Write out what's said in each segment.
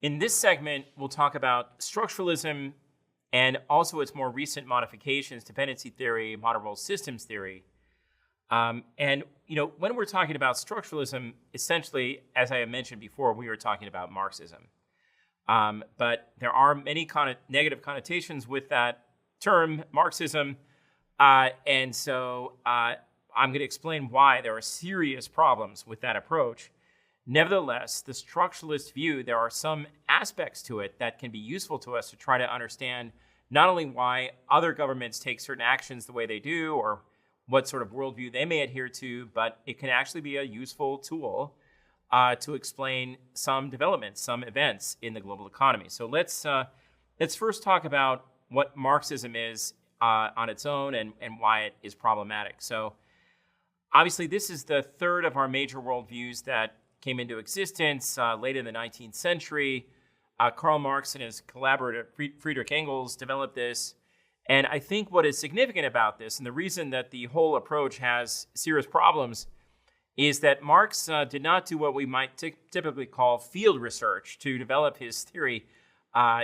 In this segment, we'll talk about structuralism and also its more recent modifications, dependency theory, modern world systems theory. When we're talking about structuralism, essentially, as I have mentioned before, we were talking about Marxism. But there are many negative connotations with that term, Marxism. I'm going to explain why there are serious problems with that approach. Nevertheless, the structuralist view, there are some aspects to it that can be useful to us to try to understand not only why other governments take certain actions the way they do or what sort of worldview they may adhere to, but it can actually be a useful tool to explain some developments, some events in the global economy. So let's first talk about what Marxism is on its own and why it is problematic. So obviously, this is the third of our major worldviews that came into existence late in the 19th century. Karl Marx and his collaborator Friedrich Engels developed this. And I think what is significant about this, and the reason that the whole approach has serious problems, is that Marx did not do what we might typically call field research to develop his theory.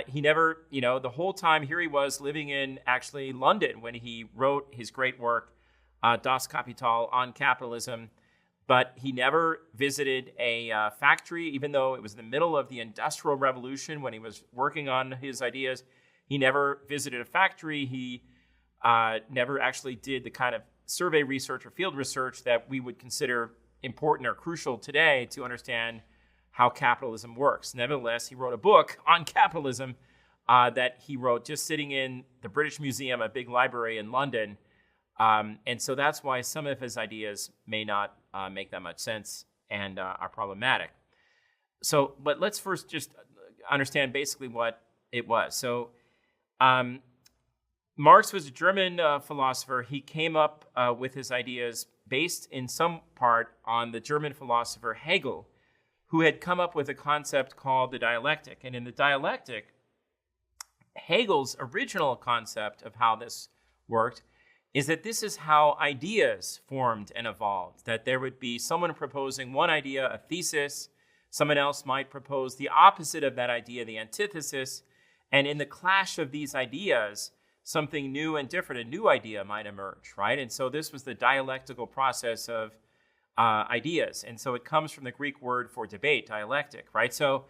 He never, the whole time here he was living in actually London when he wrote his great work, Das Kapital, on capitalism. But he never visited a factory, even though it was in the middle of the Industrial Revolution when he was working on his ideas. He never visited a factory. He never actually did the kind of survey research or field research that we would consider important or crucial today to understand how capitalism works. Nevertheless, he wrote a book on capitalism that he wrote just sitting in the British Museum, a big library in London. And so that's why some of his ideas may not make that much sense and are problematic. But let's first just understand basically what it was. So Marx was a German philosopher. He came up with his ideas based in some part on the German philosopher Hegel, who had come up with a concept called the dialectic. And in the dialectic, Hegel's original concept of how this worked is that this is how ideas formed and evolved, that there would be someone proposing one idea, a thesis, someone else might propose the opposite of that idea, the antithesis, and in the clash of these ideas, something new and different, a new idea might emerge, right? And so this was the dialectical process of ideas. And so it comes from the Greek word for debate, dialectic, right? So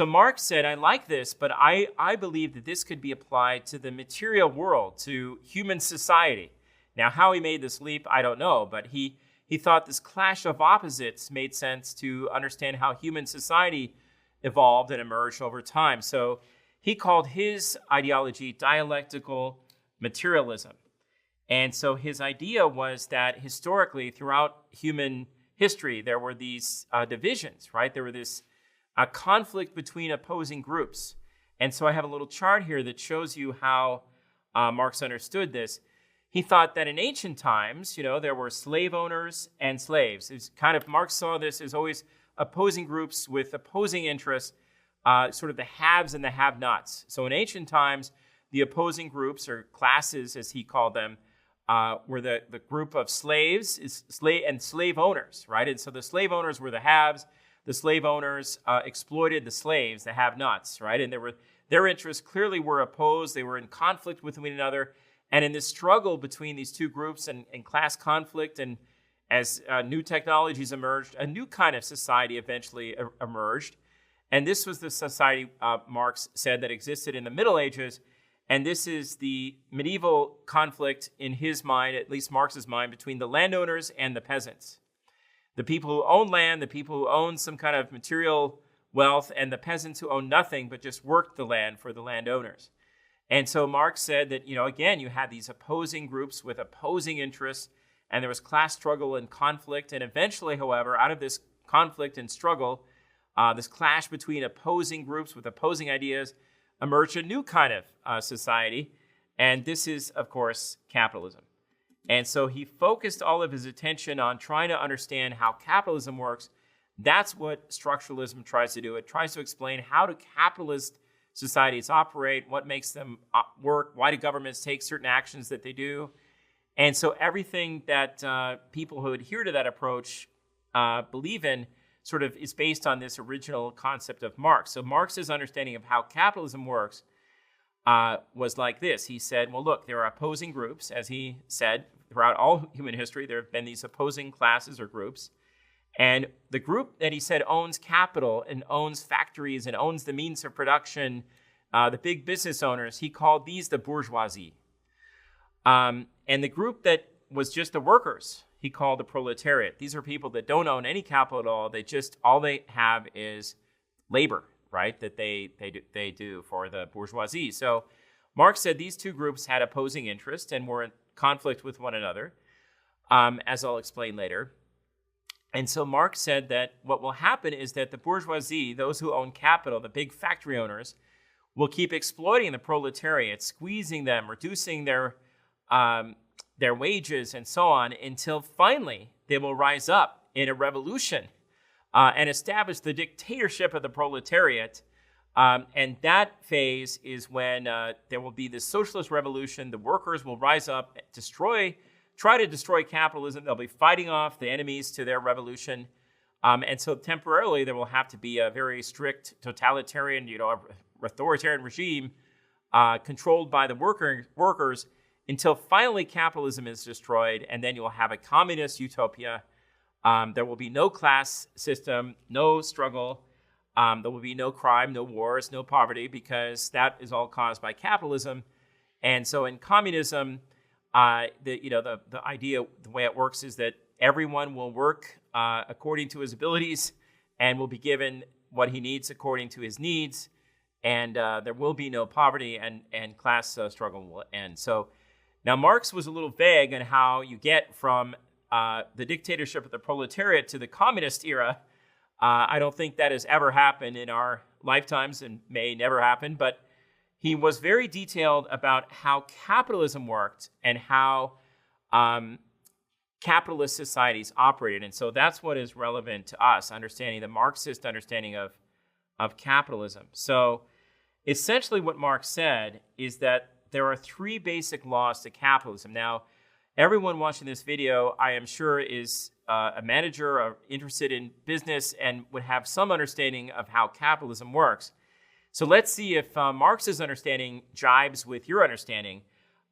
Marx said, I like this, but I believe that this could be applied to the material world, to human society. Now, how he made this leap, I don't know, but he thought this clash of opposites made sense to understand how human society evolved and emerged over time. So he called his ideology dialectical materialism. And so his idea was that historically, throughout human history, there were these divisions, right? There were this conflict between opposing groups. And so I have a little chart here that shows you how Marx understood this. He thought that in ancient times, there were slave owners and slaves. It's Marx saw this as always opposing groups with opposing interests, sort of the haves and the have-nots. So in ancient times, the opposing groups, or classes as he called them, were the group of slaves and slave owners, right? And so the slave owners were the haves. The slave owners exploited the slaves, the have-nots, right? And their interests clearly were opposed. They were in conflict with one another. And in this struggle between these two groups and class conflict, and as new technologies emerged, a new kind of society eventually emerged. And this was the society, Marx said, that existed in the Middle Ages. And this is the medieval conflict in his mind, at least Marx's mind, between the landowners and the peasants. The people who own land, the people who own some kind of material wealth, and the peasants who own nothing but just worked the land for the landowners. And so Marx said that, again, you had these opposing groups with opposing interests, and there was class struggle and conflict. And eventually, however, out of this conflict and struggle, this clash between opposing groups with opposing ideas, emerged a new kind of society. And this is, of course, capitalism. And so he focused all of his attention on trying to understand how capitalism works. That's what structuralism tries to do. It tries to explain how do capitalist societies operate, what makes them work, why do governments take certain actions that they do. And so everything that people who adhere to that approach believe in sort of is based on this original concept of Marx. So Marx's understanding of how capitalism works was like this. He said, well, look, there are opposing groups. As he said, throughout all human history, there have been these opposing classes or groups. And the group that he said owns capital and owns factories and owns the means of production, the big business owners, he called these the bourgeoisie. And the group that was just the workers, he called the proletariat. These are people that don't own any capital at all. All they have is labor, right, that they do for the bourgeoisie. So Marx said these two groups had opposing interests and were in conflict with one another, as I'll explain later. And so Marx said that what will happen is that the bourgeoisie, those who own capital, the big factory owners, will keep exploiting the proletariat, squeezing them, reducing their wages and so on, until finally they will rise up in a revolution and establish the dictatorship of the proletariat. And that phase is when there will be this socialist revolution. The workers will rise up, try to destroy capitalism. They'll be fighting off the enemies to their revolution. And so temporarily there will have to be a very strict totalitarian, authoritarian regime controlled by the workers until finally capitalism is destroyed, and then you'll have a communist utopia. There will be no class system, no struggle. There will be no crime, no wars, no poverty, because that is all caused by capitalism. And so in communism, the idea, the way it works is that everyone will work according to his abilities and will be given what he needs according to his needs. And there will be no poverty, and class struggle will end. So now Marx was a little vague on how you get from the dictatorship of the proletariat to the communist era. I don't think that has ever happened in our lifetimes and may never happen, but he was very detailed about how capitalism worked and how capitalist societies operated. And so that's what is relevant to us, understanding the Marxist understanding of capitalism. So essentially what Marx said is that there are three basic laws to capitalism. Now, everyone watching this video, I am sure, is a manager or interested in business and would have some understanding of how capitalism works. So let's see if Marx's understanding jibes with your understanding.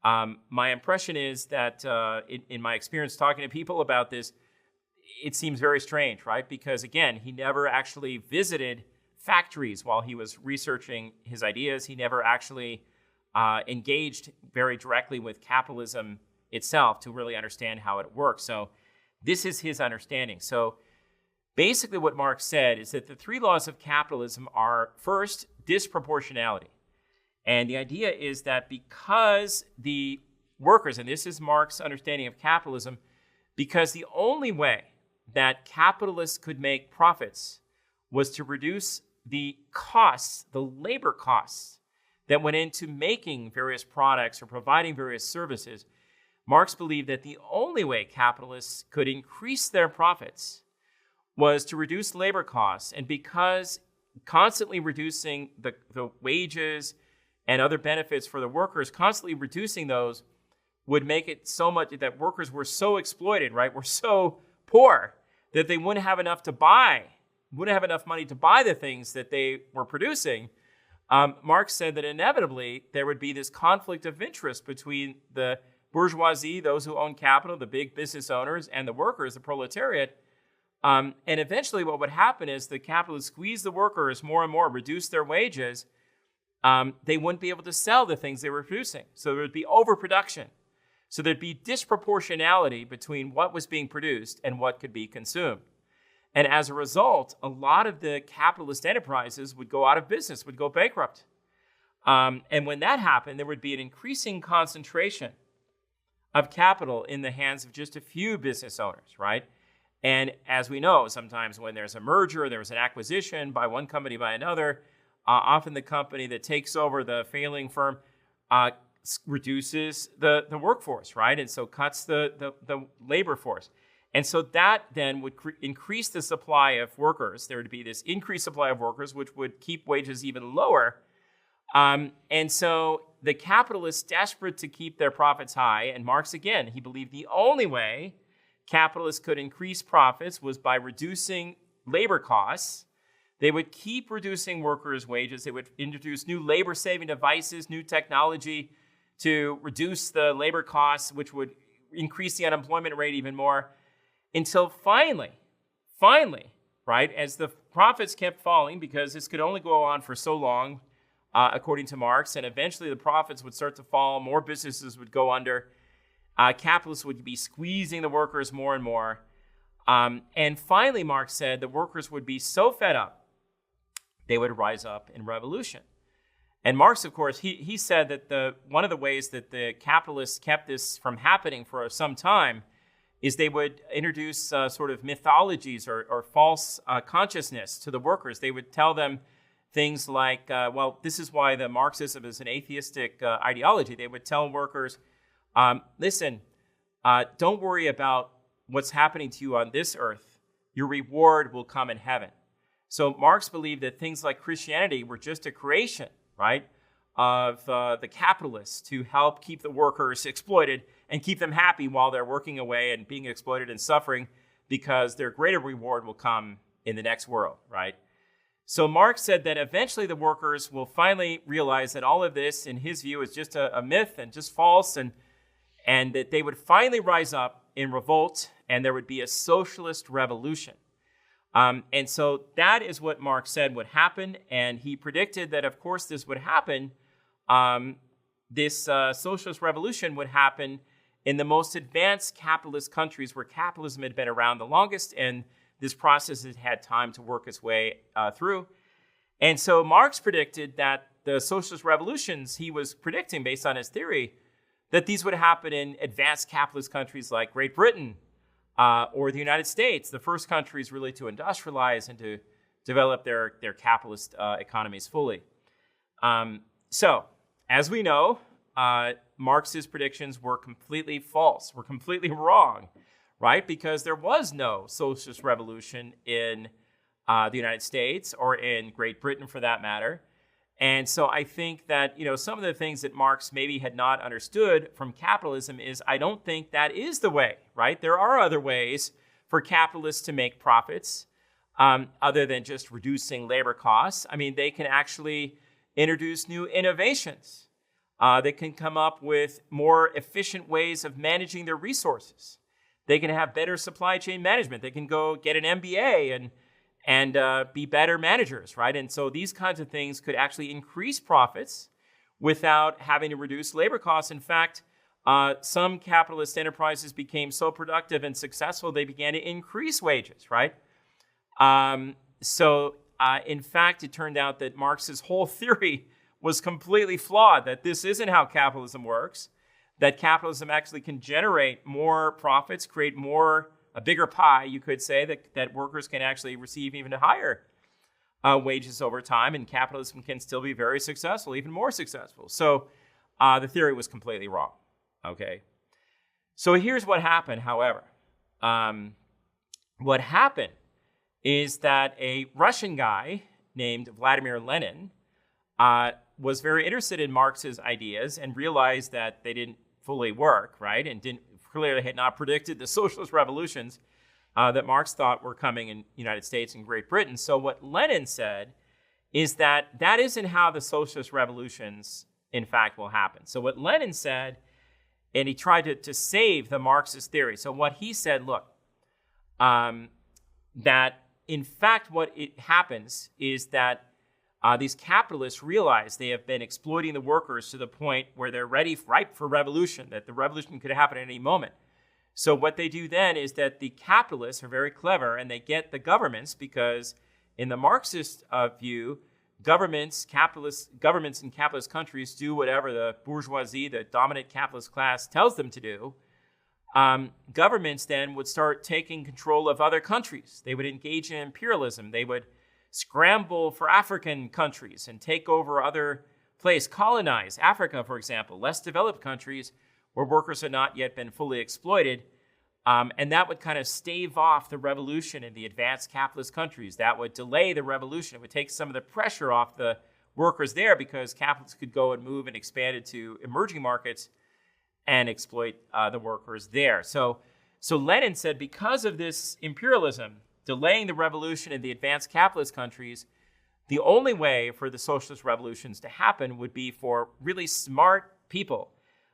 My impression is that in my experience talking to people about this, it seems very strange, right? Because again, he never actually visited factories while he was researching his ideas. He never actually engaged very directly with capitalism itself to really understand how it works. So this is his understanding. So basically what Marx said is that the three laws of capitalism are, first, disproportionality. And the idea is that because the workers, and this is Marx's understanding of capitalism, because the only way that capitalists could make profits was to reduce the costs, the labor costs that went into making various products or providing various services. Marx believed that the only way capitalists could increase their profits was to reduce labor costs. And because constantly reducing the wages and other benefits for the workers, constantly reducing those would make it so much that workers were so exploited, right? Were so poor that they wouldn't have enough money to buy the things that they were producing. Marx said that inevitably there would be this conflict of interest between the bourgeoisie, those who own capital, the big business owners, and the workers, the proletariat. And eventually what would happen is the capitalists squeeze the workers more and more, reduce their wages. They wouldn't be able to sell the things they were producing. So there would be overproduction. So there'd be disproportionality between what was being produced and what could be consumed. And as a result, a lot of the capitalist enterprises would go out of business, would go bankrupt. And when that happened, there would be an increasing concentration of capital in the hands of just a few business owners, right? And as we know, sometimes when there's a merger, there's an acquisition by one company by another, often the company that takes over the failing firm reduces the workforce, right? And so cuts the labor force. And so that then would increase the supply of workers. There would be this increased supply of workers, which would keep wages even lower. And so the capitalists, desperate to keep their profits high, and Marx, again, he believed the only way capitalists could increase profits was by reducing labor costs. They would keep reducing workers' wages. They would introduce new labor-saving devices, new technology to reduce the labor costs, which would increase the unemployment rate even more, until finally, right, as the profits kept falling, because this could only go on for so long, according to Marx, and eventually the profits would start to fall, more businesses would go under, capitalists would be squeezing the workers more and more. And finally, Marx said the workers would be so fed up, they would rise up in revolution. And Marx, of course, he said that one of the ways that the capitalists kept this from happening for some time is they would introduce sort of mythologies or false consciousness to the workers. They would tell them things like, well, this is why the Marxism is an atheistic ideology. They would tell workers, listen, don't worry about what's happening to you on this earth. Your reward will come in heaven. So Marx believed that things like Christianity were just a creation, right, of the capitalists to help keep the workers exploited and keep them happy while they're working away and being exploited and suffering, because their greater reward will come in the next world, right? So Marx said that eventually the workers will finally realize that all of this, in his view, is just a myth and just false, and that they would finally rise up in revolt and there would be a socialist revolution. And so that is what Marx said would happen, and he predicted that, of course, this would happen. This socialist revolution would happen in the most advanced capitalist countries where capitalism had been around the longest, and this process had had time to work its way through. And so Marx predicted that the socialist revolutions he was predicting, based on his theory, that these would happen in advanced capitalist countries like Great Britain, or the United States, the first countries really to industrialize and to develop their capitalist economies fully. So, as we know, Marx's predictions were completely false, were completely wrong, right? Because there was no socialist revolution in the United States or in Great Britain, for that matter. And so I think that, some of the things that Marx maybe had not understood from capitalism is, I don't think that is the way, right? There are other ways for capitalists to make profits other than just reducing labor costs. I mean, they can actually introduce new innovations. They can come up with more efficient ways of managing their resources. They can have better supply chain management. They can go get an MBA and be better managers, right? And so these kinds of things could actually increase profits without having to reduce labor costs. In fact, some capitalist enterprises became so productive and successful, they began to increase wages, right? In fact, it turned out that Marx's whole theory was completely flawed, that this isn't how capitalism works, that capitalism actually can generate more profits, create a bigger pie, you could say, that workers can actually receive even higher wages over time, and capitalism can still be very successful, even more successful. So the theory was completely wrong, okay? So here's what happened, however. What happened is that a Russian guy named Vladimir Lenin was very interested in Marx's ideas and realized that they didn't fully work, right? And clearly had not predicted the socialist revolutions that Marx thought were coming in the United States and Great Britain. So what Lenin said is that isn't how the socialist revolutions, in fact, will happen. So what Lenin said, and he tried to save the Marxist theory. So what he said, look, that in fact what it happens is that these capitalists realize they have been exploiting the workers to the point where they're ripe for revolution, that the revolution could happen at any moment. So what they do then is that the capitalists are very clever, and they get the governments, because in the Marxist view, governments in capitalist countries do whatever the bourgeoisie, the dominant capitalist class, tells them to do. Governments then would start taking control of other countries. They would engage in imperialism. They would scramble for African countries and take over other places, colonize Africa, for example, less developed countries where workers had not yet been fully exploited. And that would kind of stave off the revolution in the advanced capitalist countries. That would delay the revolution. It would take some of the pressure off the workers there, because capitalists could go and move and expand into emerging markets and exploit the workers there. So Lenin said, because of this imperialism, delaying the revolution in the advanced capitalist countries, the only way for the socialist revolutions to happen would be for really smart people,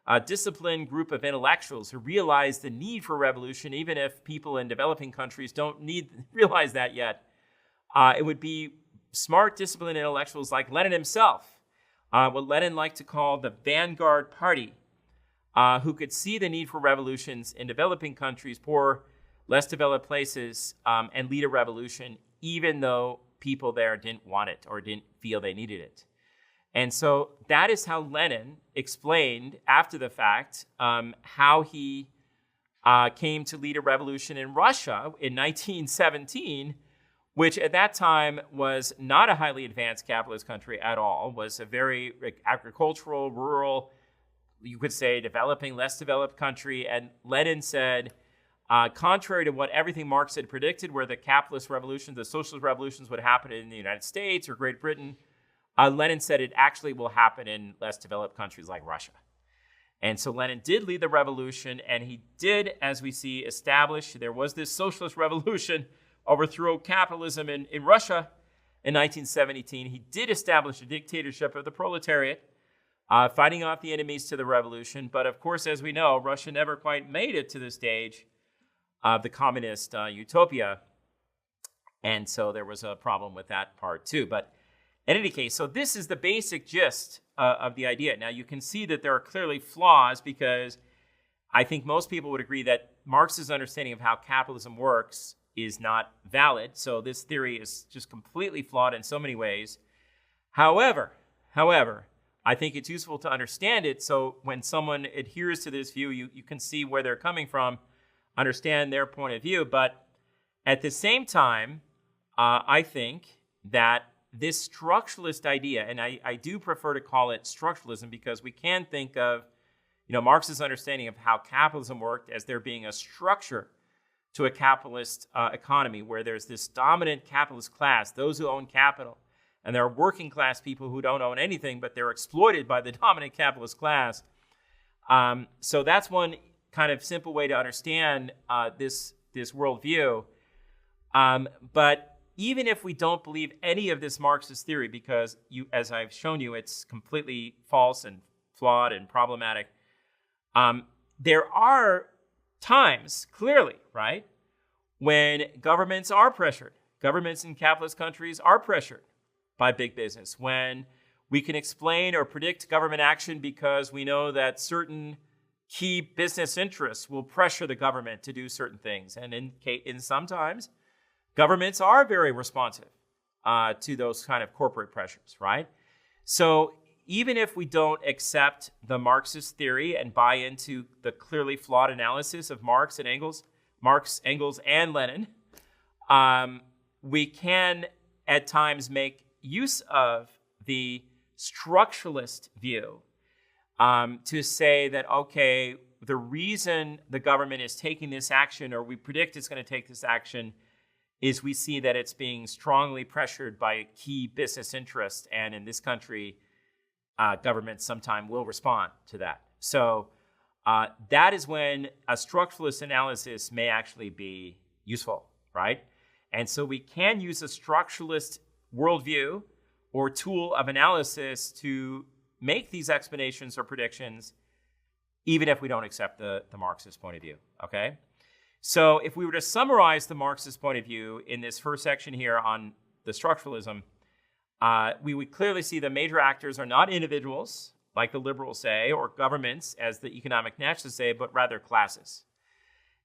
a disciplined group of intellectuals who realize the need for revolution, even if people in developing countries don't realize that yet. It would be smart, disciplined intellectuals like Lenin himself, what Lenin liked to call the vanguard party, who could see the need for revolutions in developing countries, poor, less developed places, and lead a revolution, even though people there didn't want it or didn't feel they needed it. And so that is how Lenin explained, after the fact, how he came to lead a revolution in Russia in 1917, which at that time was not a highly advanced capitalist country at all, was a very agricultural, rural, you could say developing, less developed country. And Lenin said, contrary to what everything Marx had predicted, where the capitalist revolutions, the socialist revolutions would happen in the United States or Great Britain, Lenin said it actually will happen in less developed countries like Russia. And so Lenin did lead the revolution, and he did, as we see, establish, there was this socialist revolution, overthrow capitalism in Russia in 1917. He did establish a dictatorship of the proletariat, fighting off the enemies to the revolution. But of course, as we know, Russia never quite made it to the stage of the communist utopia. And so there was a problem with that part too. But in any case, so this is the basic gist of the idea. Now, you can see that there are clearly flaws, because I think most people would agree that Marx's understanding of how capitalism works is not valid. So this theory is just completely flawed in so many ways. However, I think it's useful to understand it, so when someone adheres to this view, you can see where they're coming from, understand their point of view. But at the same time, I think that this structuralist idea, and I do prefer to call it structuralism, because we can think of Marx's understanding of how capitalism worked as there being a structure to a capitalist economy where there's this dominant capitalist class, those who own capital, and there are working class people who don't own anything, but they're exploited by the dominant capitalist class. So that's one kind of simple way to understand this worldview. But even if we don't believe any of this Marxist theory, because as I've shown you, it's completely false and flawed and problematic, there are times, clearly, right, when governments are pressured. Governments in capitalist countries are pressured by big business, when we can explain or predict government action because we know that certain key business interests will pressure the government to do certain things. And in sometimes, governments are very responsive to those kind of corporate pressures, right? So even if we don't accept the Marxist theory and buy into the clearly flawed analysis of Marx, Engels, and Lenin, we can at times make use of the structuralist view to say that, okay, the reason the government is taking this action, or we predict it's going to take this action, is we see that it's being strongly pressured by key business interests, and in this country, governments sometime will respond to that. So that is when a structuralist analysis may actually be useful, right? And so we can use a structuralist worldview or tool of analysis to make these explanations or predictions, even if we don't accept the Marxist point of view, okay? So if we were to summarize the Marxist point of view in this first section here on the structuralism, we would clearly see the major actors are not individuals, like the liberals say, or governments, as the economic naturalists say, but rather classes.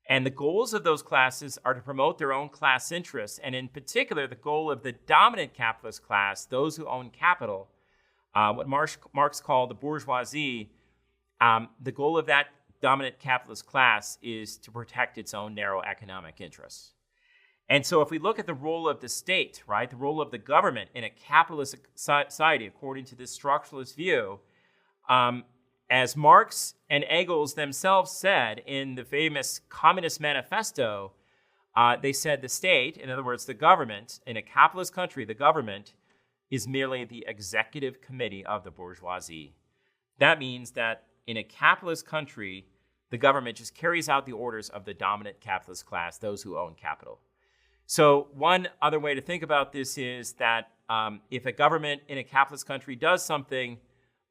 And the goals of those classes are to promote their own class interests, and in particular, the goal of the dominant capitalist class, those who own capital, what Marx called the bourgeoisie, the goal of that dominant capitalist class is to protect its own narrow economic interests. And so if we look at the role of the state, right, the role of the government in a capitalist society, according to this structuralist view, as Marx and Engels themselves said in the famous Communist Manifesto, they said the state, in other words, the government, in a capitalist country, the government is merely the executive committee of the bourgeoisie. That means that in a capitalist country, the government just carries out the orders of the dominant capitalist class, those who own capital. So one other way to think about this is that if a government in a capitalist country does something,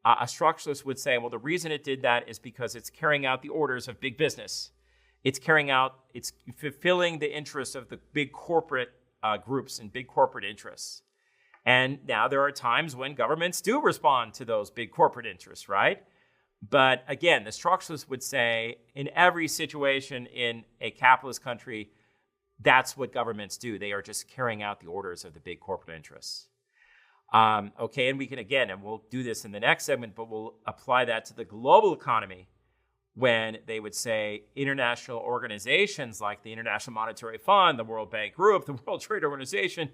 a structuralist would say, well, the reason it did that is because it's carrying out the orders of big business. It's fulfilling the interests of the big corporate groups and big corporate interests. And now there are times when governments do respond to those big corporate interests, right? But again, the structuralists would say in every situation in a capitalist country, that's what governments do. They are just carrying out the orders of the big corporate interests. Okay, and we can again, and we'll do this in the next segment, but we'll apply that to the global economy when they would say international organizations like the International Monetary Fund, the World Bank Group, the World Trade Organization,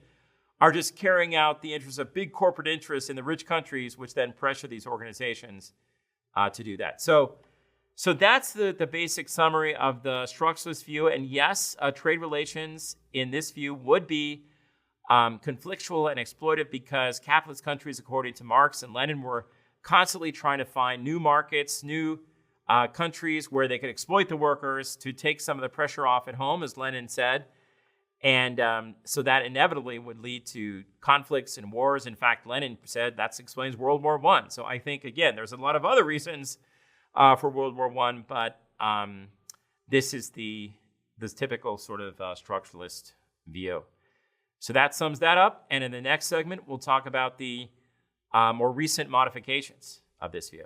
are just carrying out the interests of big corporate interests in the rich countries, which then pressure these organizations to do that. So that's the basic summary of the structuralist view. And yes, trade relations in this view would be conflictual and exploitive because capitalist countries, according to Marx and Lenin, were constantly trying to find new markets, new countries where they could exploit the workers to take some of the pressure off at home, as Lenin said. And so that inevitably would lead to conflicts and wars. In fact, Lenin said that explains World War I. So I think, again, there's a lot of other reasons for World War I, but this is this typical sort of structuralist view. So that sums that up. And in the next segment, we'll talk about the more recent modifications of this view.